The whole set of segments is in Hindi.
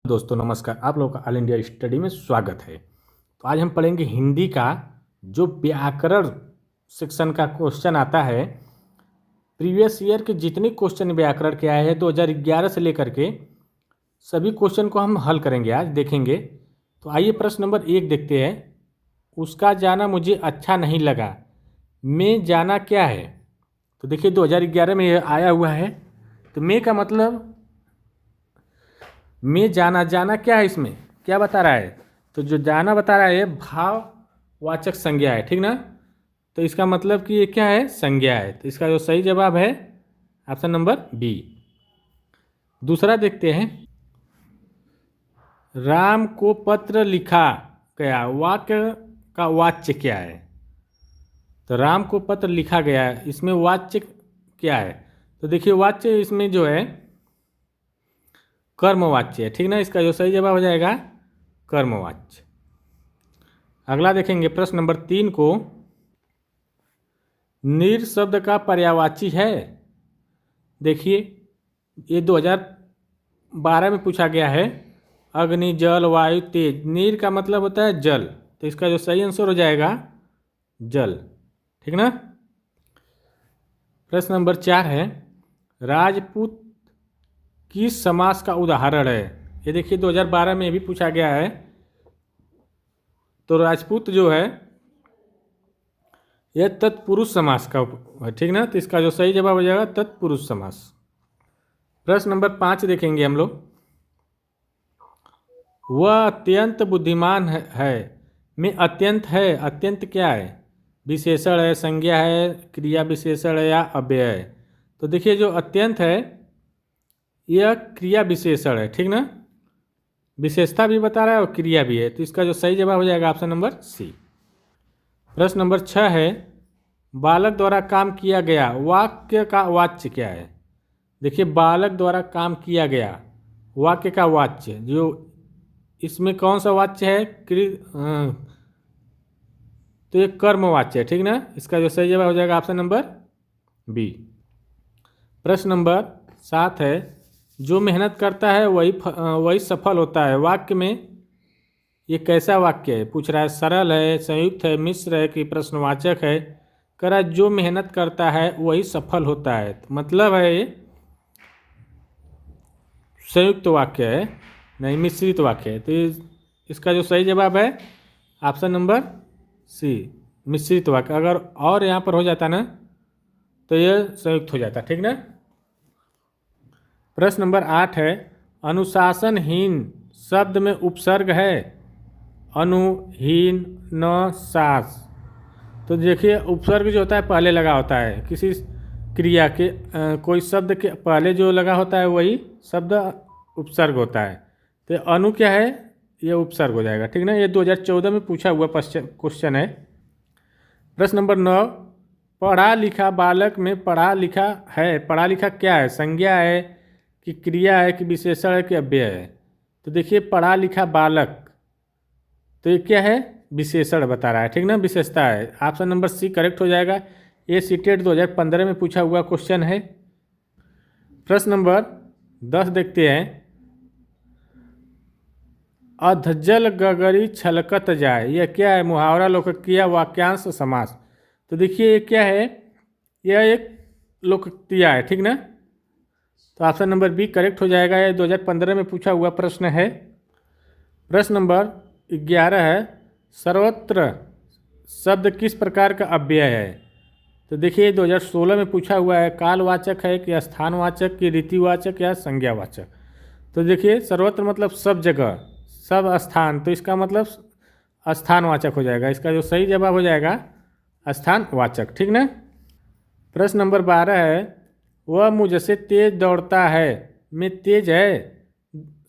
दोस्तों नमस्कार, आप लोगों का ऑल इंडिया स्टडी में स्वागत है। तो आज हम पढ़ेंगे हिंदी का जो व्याकरण सेक्शन का क्वेश्चन आता है। प्रीवियस ईयर के जितने क्वेश्चन व्याकरण के आए हैं 2011 से लेकर के सभी क्वेश्चन को हम हल करेंगे, आज देखेंगे। तो आइए प्रश्न नंबर 1 देखते हैं। उसका जाना मुझे अच्छा नहीं लगा, मैं जाना क्या है? तो देखिए 2011 में यह आया हुआ है। तो मैं का मतलब में जाना, जाना क्या है, इसमें क्या बता रहा है? तो जो जाना बता रहा है भाववाचक संज्ञा है, ठीक ना। तो इसका मतलब कि ये क्या है, संज्ञा है। तो इसका जो सही जवाब है ऑप्शन नंबर बी। दूसरा देखते हैं। राम को पत्र लिखा गया, वाक्य का वाच्य क्या है? तो राम को पत्र लिखा गया है, इसमें वाच्य क्या है? तो देखिए वाच्य इसमें जो है कर्मवाच्य है, ठीक ना। इसका जो सही जवाब हो जाएगा कर्मवाच्य। अगला देखेंगे प्रश्न नंबर 3 को। नीर शब्द का पर्यायवाची है। देखिए ये 2012 में पूछा गया है। अग्नि, जल, वायु, तेज। नीर का मतलब होता है जल, तो इसका जो सही आंसर हो जाएगा जल, ठीक ना। प्रश्न नंबर 4 है। राजपूत किस समास का उदाहरण है? ये देखिए 2012 में भी पूछा गया है। तो राजपूत जो है यह तत्पुरुष समास का है, ठीक ना। तो इसका जो सही जवाब हो जाएगा तत्पुरुष समास। प्रश्न नंबर 5 देखेंगे हम लोग। वह अत्यंत बुद्धिमान है में अत्यंत है, अत्यंत क्या है? विशेषण है, संज्ञा है, क्रिया विशेषण है या अव्यय है? तो देखिए जो अत्यंत है यह क्रिया विशेषण है, ठीक ना। विशेषता भी बता रहा है और क्रिया भी है, तो इसका जो सही जवाब हो जाएगा ऑप्शन नंबर सी। प्रश्न नंबर 6 है। बालक द्वारा काम किया गया, वाक्य का वाच्य क्या है? देखिए बालक द्वारा काम किया गया, वाक्य का वाच्य जो इसमें कौन सा वाच्य है? तो ये कर्मवाच्य है, ठीक ना। इसका जो सही जवाब हो जाएगा ऑप्शन नंबर बी। प्रश्न नंबर 7 है। जो मेहनत करता है वही सफल होता है। वाक्य में ये कैसा वाक्य है पूछ रहा है? सरल है, संयुक्त है, मिश्र है कि प्रश्नवाचक है? कह रहा है जो मेहनत करता है वही सफल होता है, तो मतलब है ये संयुक्त वाक्य है, नहीं मिश्रित वाक्य है। तो इसका जो सही जवाब है ऑप्शन नंबर सी, मिश्रित वाक्य। अगर और यहाँ पर हो जाता ना तो यह संयुक्त हो जाता, ठीक ना। प्रश्न नंबर 8 है। अनुशासनहीन शब्द में उपसर्ग है। अनुहीन, न, सास। तो देखिए उपसर्ग जो होता है पहले लगा होता है किसी क्रिया के, कोई शब्द के पहले जो लगा होता है वही शब्द उपसर्ग होता है। तो अनु क्या है? ये उपसर्ग हो जाएगा, ठीक ना। ये 2014 में पूछा हुआ क्वेश्चन है। प्रश्न नंबर 9। पढ़ा लिखा बालक में पढ़ा लिखा है, पढ़ा लिखा क्या है? संज्ञा है कि क्रिया है कि विशेषण है कि अव्यय है? तो देखिए पढ़ा लिखा बालक, तो ये क्या है? विशेषण बता रहा है, ठीक ना, विशेषता है। ऑप्शन नंबर सी करेक्ट हो जाएगा। ये सीटेट 2015 में पूछा हुआ क्वेश्चन है। प्रश्न नंबर 10 देखते हैं। अधजल गगरी छलकत जाए, यह क्या है? मुहावरा, लोकोक्ति, वाक्यांश, समास। तो देखिए ये क्या है? यह एक लोकोक्ति है, ठीक ना। तो ऑप्शन नंबर बी करेक्ट हो जाएगा। यह 2015 में पूछा हुआ प्रश्न है। प्रश्न नंबर 11 है। सर्वत्र शब्द किस प्रकार का अव्यय है? तो देखिए 2016 में पूछा हुआ है। कालवाचक है कि स्थानवाचक कि रीतिवाचक या संज्ञावाचक? तो देखिए सर्वत्र मतलब सब जगह, सब स्थान, तो इसका मतलब स्थानवाचक हो जाएगा। इसका जो सही जवाब हो जाएगा स्थानवाचक, ठीक ना। प्रश्न नंबर 12 है। वह मुझसे तेज दौड़ता है में तेज है,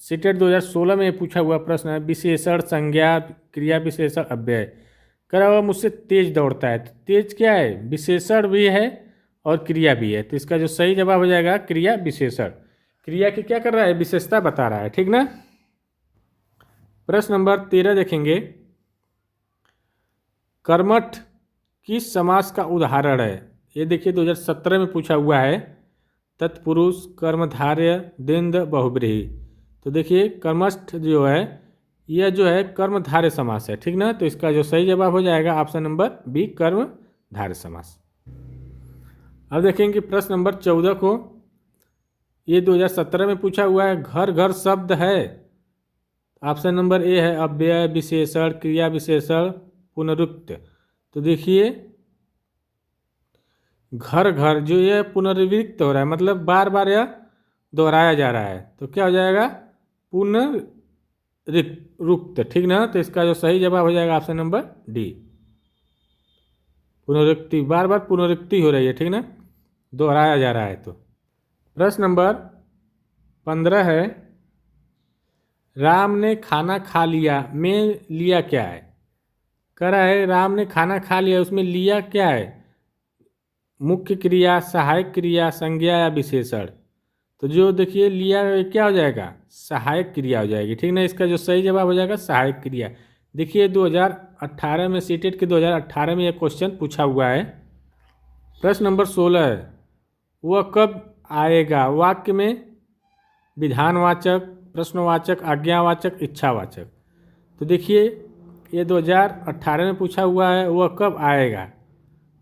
सीटेट 2016 में पूछा हुआ प्रश्न है। विशेषण, संज्ञा, क्रिया विशेषण, अव्यय। कह रहा वह मुझसे तेज दौड़ता है, तो तेज क्या है? विशेषण भी है और क्रिया भी है, तो इसका जो सही जवाब हो जाएगा क्रिया विशेषण। क्रिया की क्या कर रहा है? विशेषता बता रहा है, ठीक ना। प्रश्न नंबर 13 देखेंगे। कर्मठ किस समास का उदाहरण है? ये देखिए 2017 में पूछा हुआ है। तत्पुरुष, कर्मधारय, द्वंद्व, बहुब्रीहि। तो देखिए कर्मस्थ जो है यह जो है कर्मधारय समास है, ठीक ना। तो इसका जो सही जवाब हो जाएगा ऑप्शन नंबर बी, कर्मधारय समास। अब देखेंगे प्रश्न नंबर 14 को। ये 2017 में पूछा हुआ है। घर घर शब्द है, ऑप्शन नंबर ए है अव्यय विशेषण क्रिया विशेषण पुनरुक्त। तो देखिए घर घर जो ये पुनर्विक्त हो रहा है, मतलब बार बार यह दोहराया जा रहा है, तो क्या हो जाएगा पुनरुक्त, ठीक ना। तो इसका जो सही जवाब हो जाएगा ऑप्शन नंबर डी, पुनरुक्ति, बार बार पुनरुक्ति हो रही है, ठीक ना, दोहराया जा रहा है। तो प्रश्न नंबर 15 है, राम ने खाना खा लिया में लिया क्या है। कह रहा है राम ने खाना खा लिया, उसमें लिया क्या है, मुख्य क्रिया, सहायक क्रिया, संज्ञा या विशेषण। तो जो देखिए लिया क्या हो जाएगा, सहायक क्रिया हो जाएगी, ठीक ना। इसका जो सही जवाब हो जाएगा सहायक क्रिया। देखिए 2018 में सीटेट के 2018 में यह क्वेश्चन पूछा हुआ है। प्रश्न नंबर 16 है, वह कब आएगा वाक्य में विधानवाचक, प्रश्नवाचक, आज्ञावाचक, इच्छावाचक। तो देखिए ये 2018 में पूछा हुआ है, वह कब आएगा।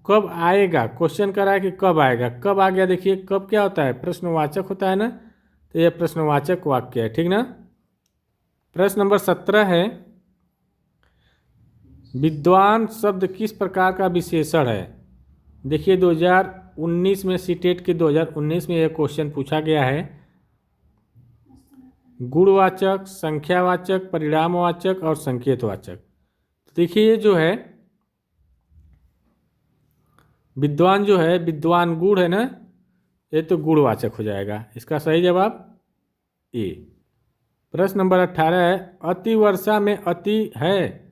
कब आएगा क्वेश्चन कर रहा है कि कब आएगा, कब आ गया। देखिए कब क्या होता है, प्रश्नवाचक होता है ना, तो यह प्रश्नवाचक वाक्य है, ठीक ना। प्रश्न नंबर 17 है, विद्वान शब्द किस प्रकार का विशेषण है। देखिए 2019 में सीटेट के 2019 में यह क्वेश्चन पूछा गया है। गुणवाचक, संख्यावाचक, परिणामवाचक और संकेतवाचक। तो देखिए ये जो है विद्वान जो है, विद्वान गुण है ना, ये तो गुणवाचक हो जाएगा। इसका सही जवाब ए। प्रश्न नंबर 18 है, अति वर्षा में अति है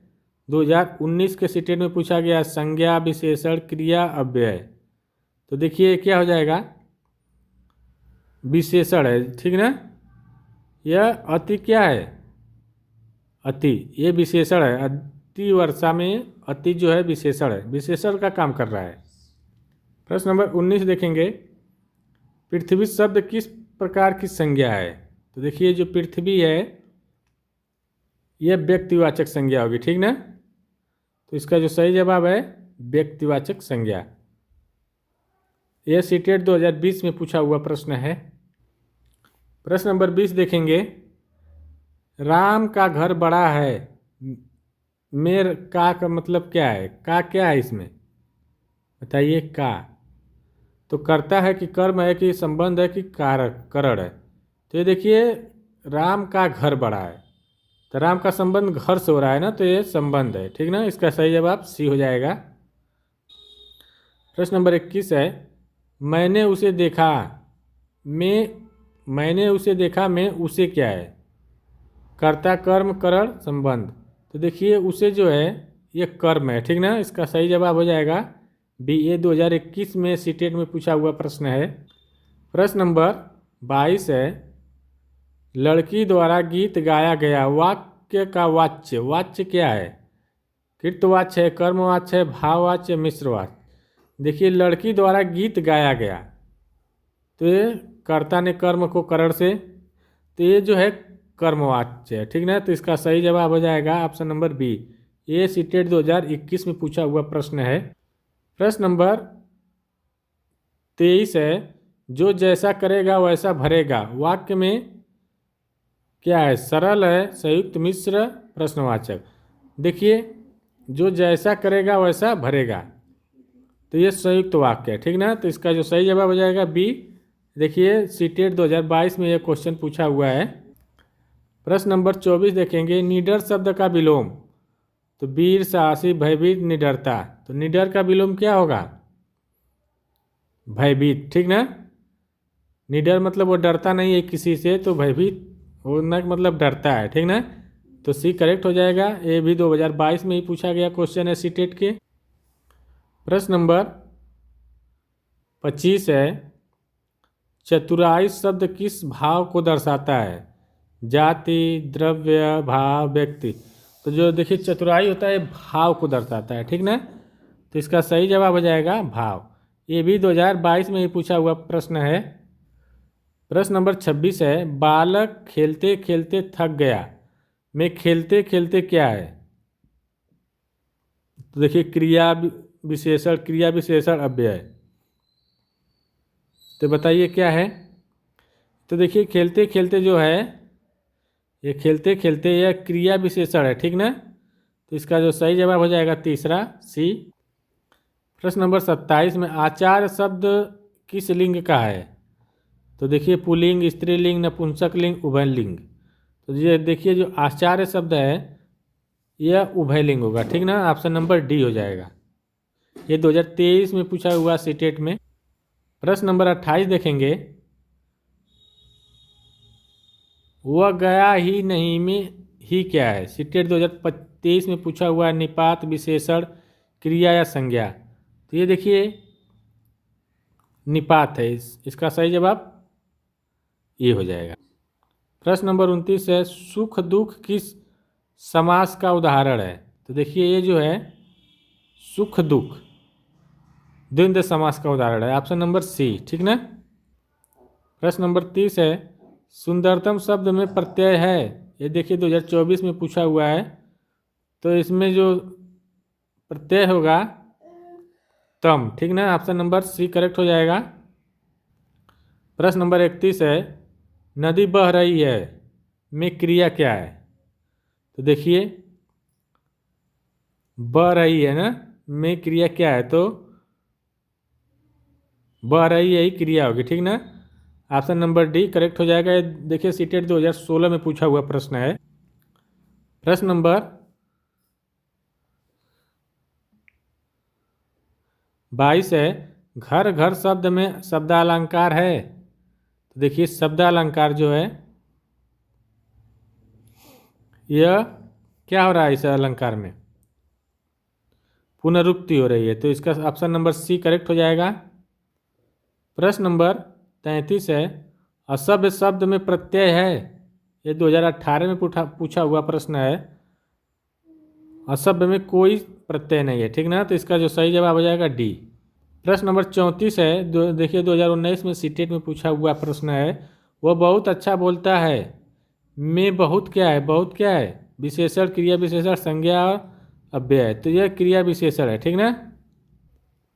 2019 के सीटेट में पूछा गया, संज्ञा, विशेषण, क्रिया, अव्यय। तो देखिए क्या हो जाएगा, विशेषण है, ठीक ना। यह अति क्या है, अति, ये विशेषण है। अति वर्षा में अति जो है विशेषण है, विशेषण का काम कर रहा है। प्रश्न नंबर 19 देखेंगे, पृथ्वी शब्द किस प्रकार की संज्ञा है। तो देखिए जो पृथ्वी है यह व्यक्तिवाचक संज्ञा होगी, ठीक ना। तो इसका जो सही जवाब है व्यक्तिवाचक संज्ञा। यह सीटेट 2020 में पूछा हुआ प्रश्न है। प्रश्न नंबर 20 देखेंगे, राम का घर बड़ा है, मेर का मतलब क्या है, का क्या है इसमें बताइए। का तो करता है कि कर्म है कि संबंध है कि कारक करण है। तो ये देखिए राम का घर बड़ा है, तो राम का संबंध घर से हो रहा है ना, तो ये संबंध है, ठीक ना। इसका सही जवाब सी हो जाएगा। प्रश्न नंबर 21 है, मैंने उसे देखा मैंने उसे देखा में उसे क्या है, कर्ता, कर्म, करण, संबंध। तो देखिए उसे जो है ये कर्म है, ठीक ना। इसका सही जवाब हो जाएगा बी, ए 2021 में सीटेट में पूछा हुआ प्रश्न है। प्रश्न नंबर 22 है, लड़की द्वारा गीत गाया गया, वाक्य का वाच्य, वाच्य क्या है, कृतवाच्य है, कर्मवाच्य है, भाववाच्य, मिश्रवाच्य। देखिए लड़की द्वारा गीत गाया गया, तो ये कर्ता ने कर्म को करण से, तो ये जो है कर्मवाच्य है, ठीक ना। तो इसका सही जवाब हो जाएगा ऑप्शन नंबर बी, ये सीटेट 2021 में पूछा हुआ प्रश्न है। प्रश्न नंबर 23 है, जो जैसा करेगा वैसा भरेगा, वाक्य में क्या है, सरल है, संयुक्त, मिश्र, प्रश्नवाचक। देखिए जो जैसा करेगा वैसा भरेगा, तो ये संयुक्त वाक्य है, ठीक ना। तो इसका जो सही जवाब हो जाएगा बी। देखिए सीटेट 2022 में यह क्वेश्चन पूछा हुआ है। प्रश्न नंबर 24 देखेंगे, निडर शब्द का विलोम। तो वीर, साहसी, भयभीत, निडरता। तो निडर का विलोम क्या होगा, भयभीत, ठीक ना। निडर मतलब वो डरता नहीं है किसी से, तो भयभीत होना मतलब डरता है, ठीक ना। तो सी करेक्ट हो जाएगा। ये भी 2022 में ही पूछा गया क्वेश्चन है सीटेट के। प्रश्न नंबर 25 है, चतुराई शब्द किस भाव को दर्शाता है, जाति, द्रव्य, भाव, व्यक्ति। तो जो देखिए चतुराई होता है भाव को दर्शाता है, ठीक ना। तो इसका सही जवाब हो जाएगा भाव। ये भी 2022 में ही पूछा हुआ प्रश्न है। प्रश्न नंबर 26 है, बालक खेलते खेलते थक गया में खेलते खेलते क्या है? तो देखिए क्रिया विशेषण अव्यय। तो बताइए क्या है? तो देखिए खेलते खेलते जो है, ये खेलते खेलते यह क्रिया विशेषण है, ठीक ना? तो इसका जो सही जवाब हो जाएगा तीसरा सी। प्रश्न नंबर 27 में आचार्य शब्द किस लिंग का है? तो देखिए पुल्लिंग, स्त्रीलिंग, नपुंसक लिंग, उभयलिंग। तो ये देखिए जो आचार्य शब्द है यह उभयलिंग होगा, ठीक ना? ऑप्शन नंबर डी हो जाएगा। ये 2023 में पूछा हुआ सीटेट में। प्रश्न नंबर 28 देखेंगे, वह गया ही नहीं में ही क्या है? सीटेट 2023 में पूछा हुआ निपात, विशेषण, क्रिया या संज्ञा। तो ये देखिए निपात है, इसका सही जवाब ये हो जाएगा। प्रश्न नंबर 29 है, सुख दुख किस समास का उदाहरण है? तो देखिए ये जो है सुख दुख द्वंद्व समास का उदाहरण है, ऑप्शन नंबर सी, ठीक ना? प्रश्न नंबर 30 है, सुंदरतम शब्द में प्रत्यय है? ये देखिए 2024 में पूछा हुआ है, तो इसमें जो प्रत्यय होगा तम, ठीक ना? ऑप्शन नंबर सी करेक्ट हो जाएगा। प्रश्न नंबर 31 है, नदी बह रही है में क्रिया क्या है? तो देखिए बह रही है ना में क्रिया क्या है? तो बह रही है ही क्रिया होगी, ठीक ना? ऑप्शन नंबर डी करेक्ट हो जाएगा। ये देखिए सीटेट 2016 में पूछा हुआ प्रश्न है। प्रश्न नंबर 22 है, घर घर शब्द में शब्दालंकार है? तो देखिए शब्दालंकार जो है यह क्या हो रहा है? इस अलंकार में पुनरुक्ति हो रही है, तो इसका ऑप्शन नंबर सी करेक्ट हो जाएगा। प्रश्न नंबर 33 है, असभ्य शब्द में प्रत्यय है? ये 2018 में पूछा हुआ प्रश्न है। असभ्य में कोई प्रत्यय नहीं है, ठीक ना? तो इसका जो सही जवाब हो जाएगा डी। प्रश्न नंबर 34 है, देखिए 2019 में सीटेट में पूछा हुआ प्रश्न है, वह बहुत अच्छा बोलता है में बहुत क्या है? बहुत क्या है? विशेषण, क्रिया विशेषण, संज्ञा और अव्यय। तो यह क्रिया विशेषण है, ठीक ना?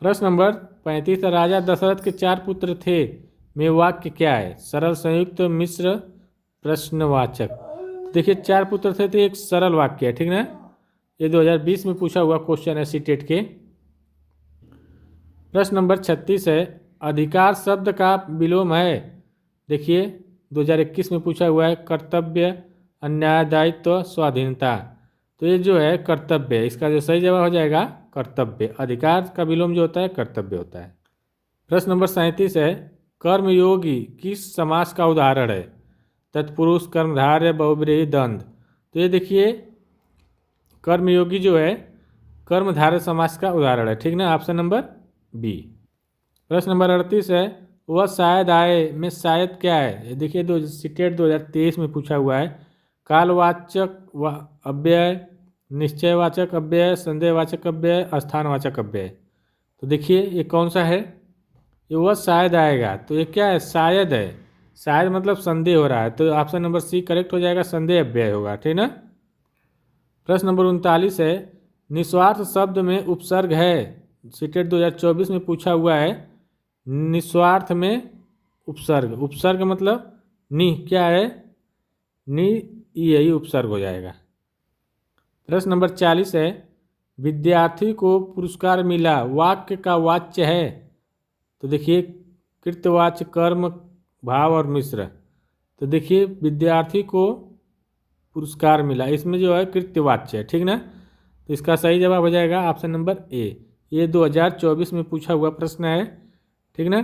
प्रश्न नंबर 35, राजा दशरथ के 4 पुत्र थे में वाक्य क्या है? सरल, संयुक्त, मिश्र, प्रश्नवाचक। देखिए 4 पुत्र थे तो एक सरल वाक्य है, ठीक ना? ये 2020 में पूछा हुआ क्वेश्चन है सीटेट के। प्रश्न नंबर 36 है, अधिकार शब्द का विलोम है? देखिए 2021 में पूछा हुआ है, कर्तव्य, अन्याय, दायित्व, स्वाधीनता। तो ये जो है कर्तव्य, इसका जो सही जवाब हो जाएगा कर्तव्य। अधिकार का विलोम जो होता है कर्तव्य होता है। प्रश्न नंबर 37 है, कर्मयोगी किस समास का उदाहरण है? तत्पुरुष, कर्मधारय, बहुव्रीहि, द्वंद्व। तो ये देखिए कर्मयोगी जो है कर्मधारय समास का उदाहरण है, ठीक ना? Option number B. प्रश्न नंबर 38 है, वह शायद आए में शायद क्या है? ये देखिए सीटेट 2023 में पूछा हुआ है, कालवाचक अव्यय, निश्चयवाचक अव्यय, संदेहवाचक अव्यय, स्थानवाचक अव्यय। तो देखिए ये कौन सा है? ये वह शायद आएगा, तो ये क्या है? शायद है। शायद मतलब संदेह हो रहा है, तो ऑप्शन नंबर सी करेक्ट हो जाएगा, संदेह अव्यय होगा, ठीक ना? प्रश्न नंबर 39 है, निस्वार्थ शब्द में उपसर्ग है? सीटेट 2024 में पूछा हुआ है, निस्वार्थ में उपसर्ग। उपसर्ग मतलब नि क्या है? नि, यही उपसर्ग हो जाएगा। प्रश्न नंबर 40 है, विद्यार्थी को पुरस्कार मिला वाक्य का वाच्य है? तो देखिए कृत्यवाच्य, कर्म, भाव और मिश्र। तो देखिए विद्यार्थी को पुरस्कार मिला, इसमें जो है कृत्यवाच्य है, ठीक ना? तो इसका सही जवाब हो जाएगा ऑप्शन नंबर ए। ये 2024 में पूछा हुआ प्रश्न है, ठीक ना?